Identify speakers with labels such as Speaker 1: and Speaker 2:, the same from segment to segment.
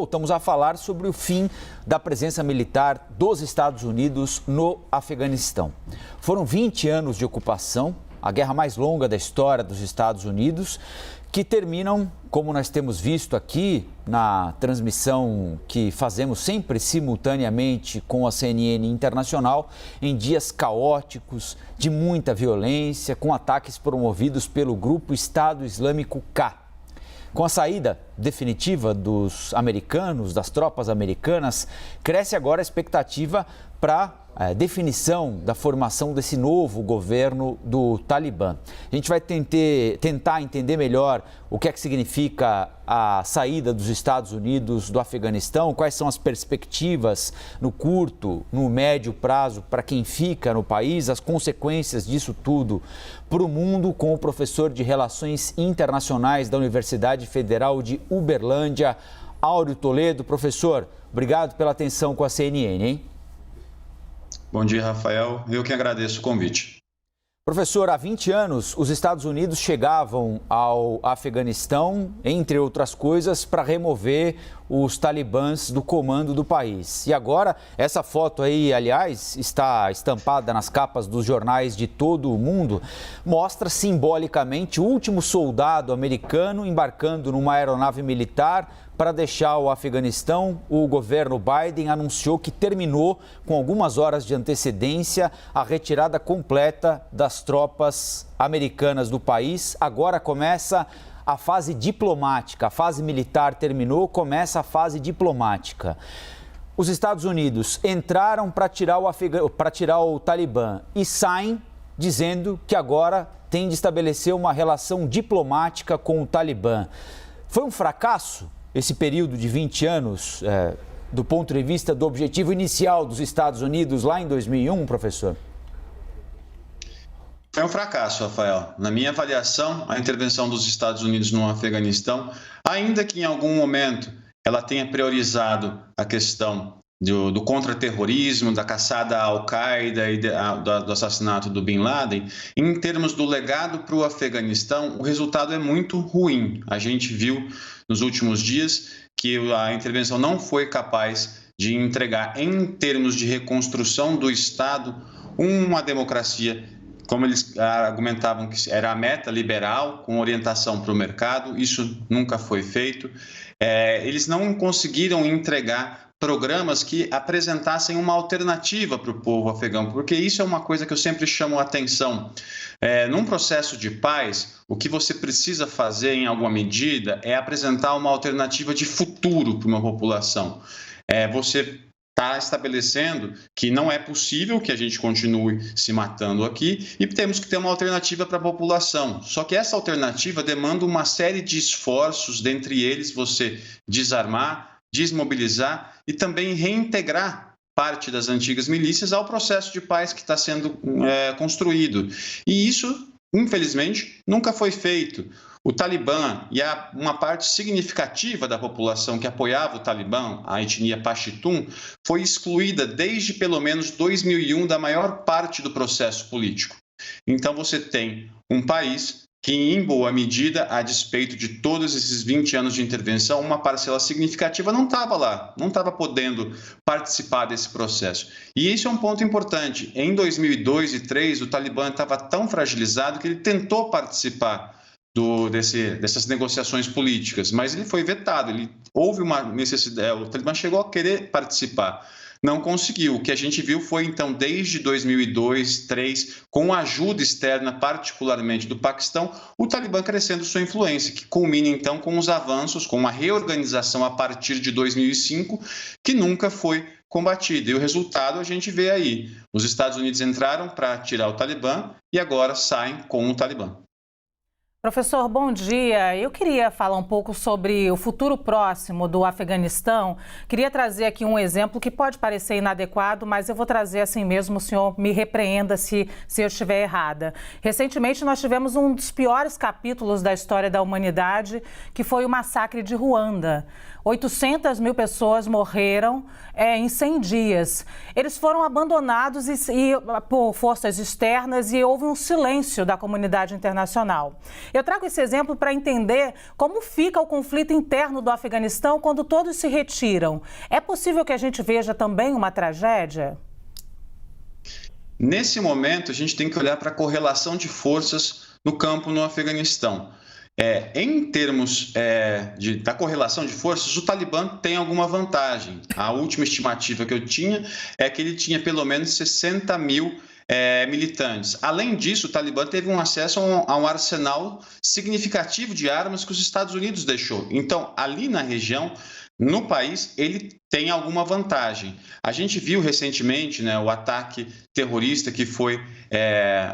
Speaker 1: Voltamos a falar sobre o fim da presença militar dos Estados Unidos no Afeganistão. Foram 20 anos de ocupação, a guerra mais longa da história dos Estados Unidos, que terminam, como nós temos visto aqui na transmissão que fazemos sempre simultaneamente com a CNN Internacional, em dias caóticos, de muita violência, com ataques promovidos pelo grupo Estado Islâmico K. Com a saída definitiva dos americanos, das tropas americanas, cresce agora a expectativa para a definição da formação desse novo governo do Talibã. A gente vai tentar entender melhor o que é que significa a saída dos Estados Unidos do Afeganistão, quais são as perspectivas no curto, no médio prazo para quem fica no país, as consequências disso tudo para o mundo, com o professor de Relações Internacionais da Universidade Federal de Uberlândia, Áureo Toledo. Professor, obrigado pela atenção com a CNN, hein?
Speaker 2: Bom dia, Rafael. Eu que agradeço o convite.
Speaker 1: Professor, há 20 anos, os Estados Unidos chegavam ao Afeganistão, entre outras coisas, para remover os talibãs do comando do país. E agora, essa foto aí, aliás, está estampada nas capas dos jornais de todo o mundo, mostra simbolicamente o último soldado americano embarcando numa aeronave militar para deixar o Afeganistão. O governo Biden anunciou que terminou, com algumas horas de antecedência, a retirada completa das tropas americanas do país. Agora começa a fase diplomática. A fase militar terminou, começa a fase diplomática. Os Estados Unidos entraram para tirar o Talibã e saem dizendo que agora tem de estabelecer uma relação diplomática com o Talibã. Foi um fracasso esse período de 20 anos, do ponto de vista do objetivo inicial dos Estados Unidos lá em 2001, professor?
Speaker 2: Foi um fracasso, Rafael. Na minha avaliação, a intervenção dos Estados Unidos no Afeganistão, ainda que em algum momento ela tenha priorizado a questão do contra-terrorismo, da caçada à Al-Qaeda e do assassinato do Bin Laden, em termos do legado para o Afeganistão, o resultado é muito ruim. A gente viu nos últimos dias que a intervenção não foi capaz de entregar, em termos de reconstrução do Estado, uma democracia, como eles argumentavam que era a meta liberal, com orientação para o mercado. Isso nunca foi feito. Eles não conseguiram entregar programas que apresentassem uma alternativa para o povo afegão, porque isso é uma coisa que eu sempre chamo a atenção. Num processo de paz, o que você precisa fazer, em alguma medida, é apresentar uma alternativa de futuro para uma população. Você está estabelecendo que não é possível que a gente continue se matando aqui e temos que ter uma alternativa para a população. Só que essa alternativa demanda uma série de esforços, dentre eles você desarmar, desmobilizar e também reintegrar parte das antigas milícias ao processo de paz que está sendo construído. E isso, infelizmente, nunca foi feito. O Talibã e uma parte significativa da população que apoiava o Talibã, a etnia Pashtun, foi excluída desde pelo menos 2001 da maior parte do processo político. Então você tem um país que, em boa medida, a despeito de todos esses 20 anos de intervenção, uma parcela significativa não estava lá, não estava podendo participar desse processo. E isso é um ponto importante. Em 2002 e 2003, o Talibã estava tão fragilizado que ele tentou participar dessas negociações políticas, mas ele foi vetado. Houve uma necessidade, o Talibã chegou a querer participar. Não conseguiu. O que a gente viu foi, então, desde 2002, 2003, com ajuda externa, particularmente do Paquistão, o Talibã crescendo sua influência, que culmina, então, com os avanços, com uma reorganização a partir de 2005, que nunca foi combatida. E o resultado a gente vê aí. Os Estados Unidos entraram para tirar o Talibã e agora saem com o Talibã.
Speaker 3: Professor, bom dia. Eu queria falar um pouco sobre o futuro próximo do Afeganistão. Queria trazer aqui um exemplo que pode parecer inadequado, mas eu vou trazer assim mesmo, o senhor me repreenda se eu estiver errada. Recentemente nós tivemos um dos piores capítulos da história da humanidade, que foi o massacre de Ruanda. 800 mil pessoas morreram em 100 dias. Eles foram abandonados por forças externas e houve um silêncio da comunidade internacional. Eu trago esse exemplo para entender como fica o conflito interno do Afeganistão quando todos se retiram. É possível que a gente veja também uma tragédia?
Speaker 2: Nesse momento, a gente tem que olhar para a correlação de forças no campo no Afeganistão. Em termos da correlação de forças, o Talibã tem alguma vantagem. A última estimativa que eu tinha é que ele tinha pelo menos 60 mil militantes. Além disso, o Talibã teve um acesso a um arsenal significativo de armas que os Estados Unidos deixou. Então, ali na região, no país, ele tem alguma vantagem. A gente viu recentemente, né, o ataque terrorista que foi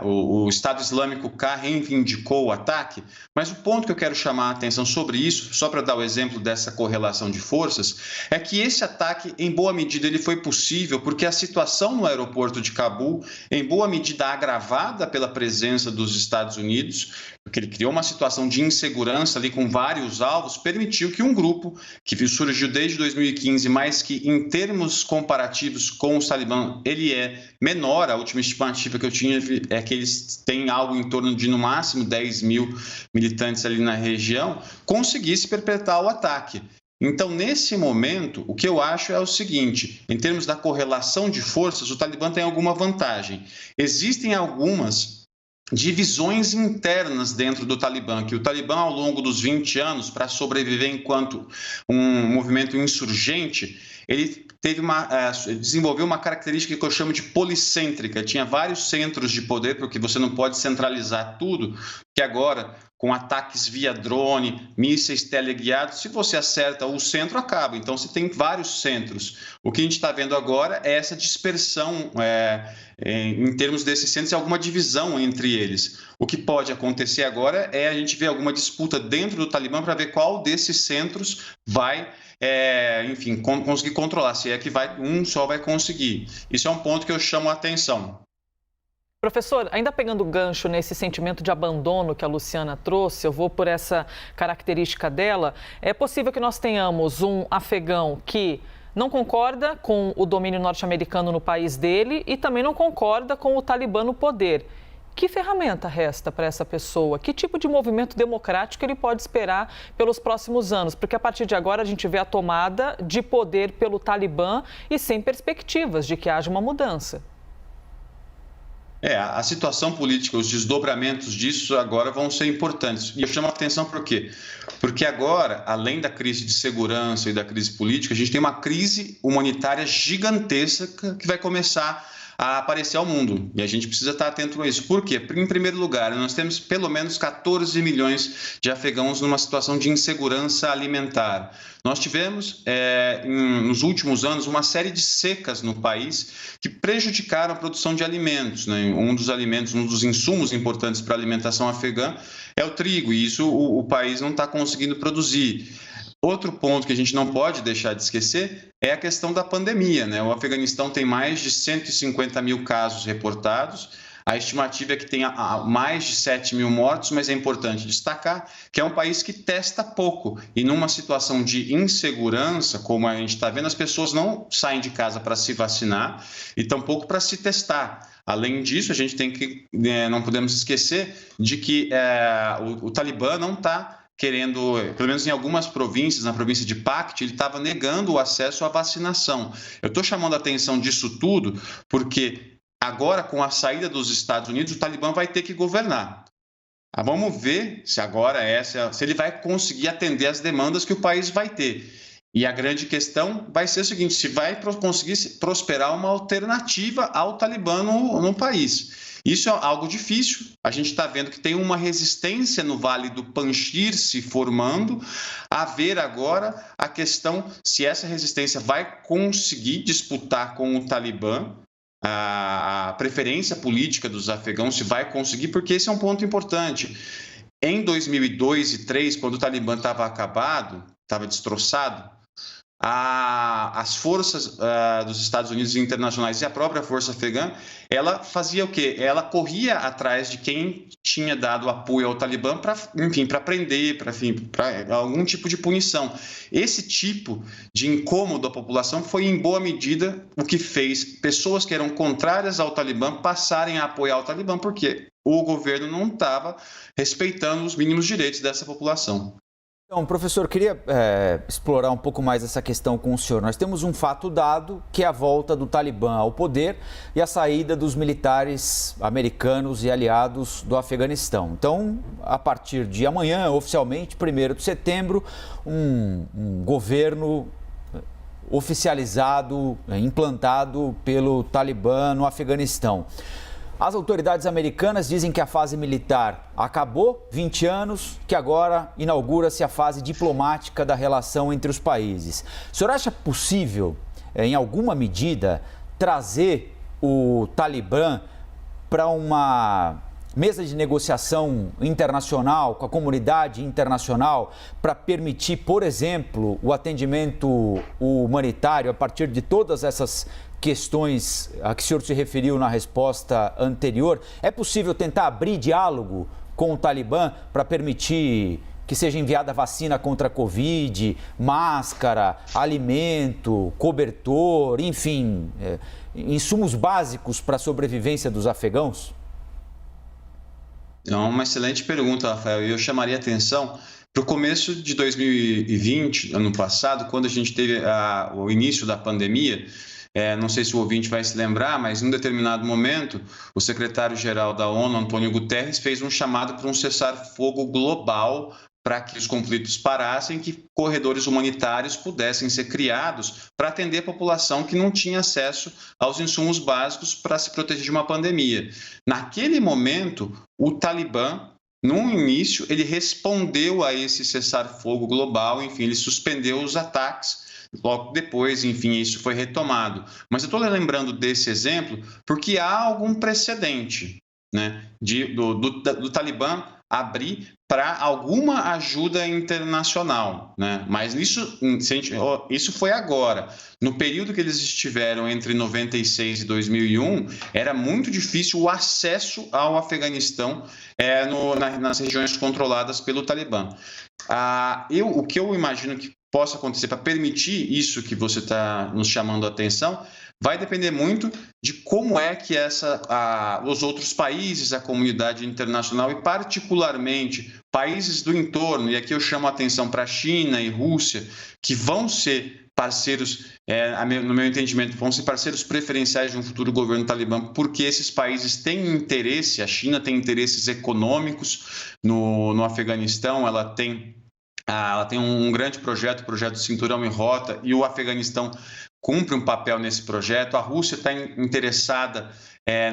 Speaker 2: o Estado Islâmico K reivindicou o ataque, mas o ponto que eu quero chamar a atenção sobre isso, só para dar o exemplo dessa correlação de forças, é que esse ataque, em boa medida, ele foi possível porque a situação no aeroporto de Cabul, em boa medida agravada pela presença dos Estados Unidos, porque ele criou uma situação de insegurança ali com vários alvos, permitiu que um grupo que surgiu desde 2015, mas que em termos comparativos com os Talibã, ele é menor. A última estimativa que eu tinha é que eles têm algo em torno de no máximo 10 mil militantes ali na região, conseguisse perpetrar o ataque. Então, nesse momento, o que eu acho é o seguinte, em termos da correlação de forças, o Talibã tem alguma vantagem. Existem algumas divisões internas dentro do Talibã, que o Talibã, ao longo dos 20 anos, para sobreviver enquanto um movimento insurgente, ele desenvolveu uma característica que eu chamo de policêntrica. Tinha vários centros de poder, porque você não pode centralizar tudo, que agora, com ataques via drone, mísseis teleguiados, se você acerta o centro, acaba. Então, você tem vários centros. O que a gente está vendo agora é essa dispersão em termos desses centros e alguma divisão entre eles. O que pode acontecer agora é a gente ver alguma disputa dentro do Talibã para ver qual desses centros vai conseguir controlar, se é que um só vai conseguir. Isso é um ponto que eu chamo a atenção.
Speaker 4: Professor, ainda pegando gancho nesse sentimento de abandono que a Luciana trouxe, eu vou por essa característica dela, é possível que nós tenhamos um afegão que não concorda com o domínio norte-americano no país dele e também não concorda com o Talibã no poder. Que ferramenta resta para essa pessoa? Que tipo de movimento democrático ele pode esperar pelos próximos anos? Porque a partir de agora a gente vê a tomada de poder pelo Talibã e sem perspectivas de que haja uma mudança.
Speaker 2: A situação política, os desdobramentos disso agora vão ser importantes. E eu chamo a atenção por quê? Porque agora, além da crise de segurança e da crise política, a gente tem uma crise humanitária gigantesca que vai começar a aparecer ao mundo. E a gente precisa estar atento a isso. Por quê? Em primeiro lugar, nós temos pelo menos 14 milhões de afegãos numa situação de insegurança alimentar. Nós tivemos, nos últimos anos, uma série de secas no país que prejudicaram a produção de alimentos, né? Um dos insumos importantes para a alimentação afegã é o trigo, e isso o país não está conseguindo produzir. Outro ponto que a gente não pode deixar de esquecer é a questão da pandemia, né? O Afeganistão tem mais de 150 mil casos reportados. A estimativa é que tenha mais de 7 mil mortos, mas é importante destacar que é um país que testa pouco. E numa situação de insegurança, como a gente está vendo, as pessoas não saem de casa para se vacinar e tampouco para se testar. Além disso, a gente não podemos esquecer de que o Talibã não está querendo, pelo menos em algumas províncias, na província de Pakht, ele estava negando o acesso à vacinação. Eu estou chamando a atenção disso tudo porque agora, com a saída dos Estados Unidos, o Talibã vai ter que governar. Vamos ver se se ele vai conseguir atender as demandas que o país vai ter. E a grande questão vai ser o seguinte, se vai conseguir prosperar uma alternativa ao Talibã no país. Isso é algo difícil, a gente está vendo que tem uma resistência no Vale do Panjshir se formando, a ver agora a questão se essa resistência vai conseguir disputar com o Talibã a preferência política dos afegãos, se vai conseguir, porque esse é um ponto importante. Em 2002 e 2003, quando o Talibã estava acabado, estava destroçado, as forças dos Estados Unidos internacionais e a própria força afegã, ela fazia o quê? Ela corria atrás de quem tinha dado apoio ao Talibã para prender, para algum tipo de punição. Esse tipo de incômodo à população foi, em boa medida, o que fez pessoas que eram contrárias ao Talibã passarem a apoiar o Talibã, porque o governo não estava respeitando os mínimos direitos dessa população.
Speaker 1: Então, professor, queria explorar um pouco mais essa questão com o senhor. Nós temos um fato dado, que é a volta do Talibã ao poder e a saída dos militares americanos e aliados do Afeganistão. Então, a partir de amanhã, oficialmente, 1º de setembro, um governo oficializado, implantado pelo Talibã no Afeganistão. As autoridades americanas dizem que a fase militar acabou, 20 anos, que agora inaugura-se a fase diplomática da relação entre os países. O senhor acha possível, em alguma medida, trazer o Talibã para uma mesa de negociação internacional, com a comunidade internacional, para permitir, por exemplo, o atendimento humanitário a partir de todas essas questões a que o senhor se referiu na resposta anterior? É possível tentar abrir diálogo com o Talibã para permitir que seja enviada vacina contra a Covid, máscara, alimento, cobertor, enfim, insumos básicos para a sobrevivência dos afegãos?
Speaker 2: É uma excelente pergunta, Rafael, e eu chamaria atenção para o começo de 2020, ano passado, quando a gente teve o início da pandemia. Não sei se o ouvinte vai se lembrar, mas em um determinado momento, o secretário-geral da ONU, Antônio Guterres, fez um chamado para um cessar-fogo global para que os conflitos parassem, que corredores humanitários pudessem ser criados para atender a população que não tinha acesso aos insumos básicos para se proteger de uma pandemia. Naquele momento, o Talibã, no início, ele respondeu a esse cessar-fogo global, enfim, ele suspendeu os ataques. Logo depois, enfim, isso foi retomado. Mas eu estou lembrando desse exemplo porque há algum precedente, né, do Talibã abrir para alguma ajuda internacional, né? Mas isso foi agora. No período que eles estiveram entre 96 e 2001, era muito difícil o acesso ao Afeganistão nas regiões controladas pelo Talibã. O que eu imagino que possa acontecer para permitir isso que você está nos chamando a atenção, vai depender muito de como é que os outros países, a comunidade internacional e particularmente países do entorno, e aqui eu chamo a atenção para a China e Rússia, que vão ser parceiros, no meu entendimento, vão ser parceiros preferenciais de um futuro governo talibã, porque esses países têm interesse, a China tem interesses econômicos no Afeganistão, ela tem um grande projeto, o projeto Cinturão e Rota, e o Afeganistão cumpre um papel nesse projeto. A Rússia está interessada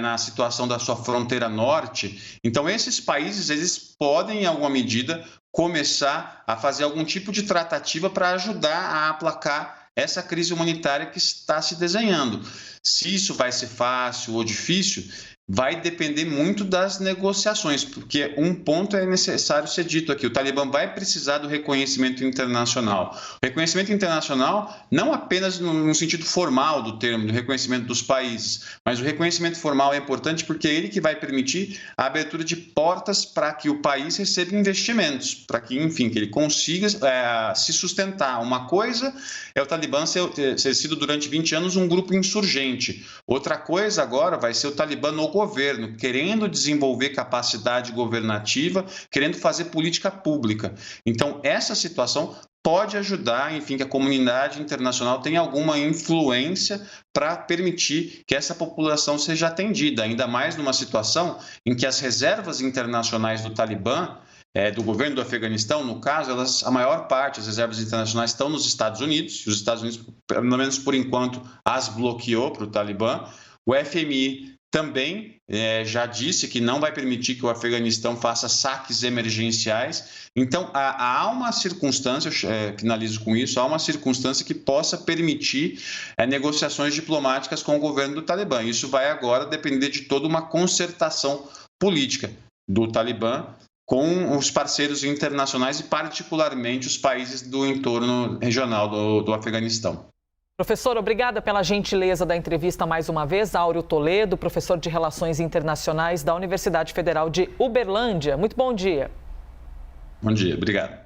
Speaker 2: na situação da sua fronteira norte. Então, esses países, eles podem, em alguma medida, começar a fazer algum tipo de tratativa para ajudar a aplacar essa crise humanitária que está se desenhando. Se isso vai ser fácil ou difícil, vai depender muito das negociações, porque um ponto é necessário ser dito aqui: o Talibã vai precisar do reconhecimento internacional. O reconhecimento internacional não apenas no sentido formal do termo, do reconhecimento dos países, mas o reconhecimento formal é importante porque é ele que vai permitir a abertura de portas para que o país receba investimentos, para que, enfim, que ele consiga se sustentar. Uma coisa é o Talibã ser sido durante 20 anos um grupo insurgente. Outra coisa agora vai ser o Talibã no governo, querendo desenvolver capacidade governativa, querendo fazer política pública. Então, essa situação pode ajudar, enfim, que a comunidade internacional tenha alguma influência para permitir que essa população seja atendida, ainda mais numa situação em que as reservas internacionais do Talibã, do governo do Afeganistão, no caso, a maior parte das reservas internacionais estão nos Estados Unidos, e os Estados Unidos, pelo menos por enquanto, as bloqueou para o Talibã. O FMI também já disse que não vai permitir que o Afeganistão faça saques emergenciais. Então, há uma circunstância, eu finalizo com isso, há uma circunstância que possa permitir negociações diplomáticas com o governo do Talibã. Isso vai agora depender de toda uma concertação política do Talibã com os parceiros internacionais e particularmente os países do entorno regional do Afeganistão.
Speaker 4: Professor, obrigada pela gentileza da entrevista mais uma vez. Áureo Toledo, professor de Relações Internacionais da Universidade Federal de Uberlândia. Muito bom dia.
Speaker 2: Bom dia, obrigado.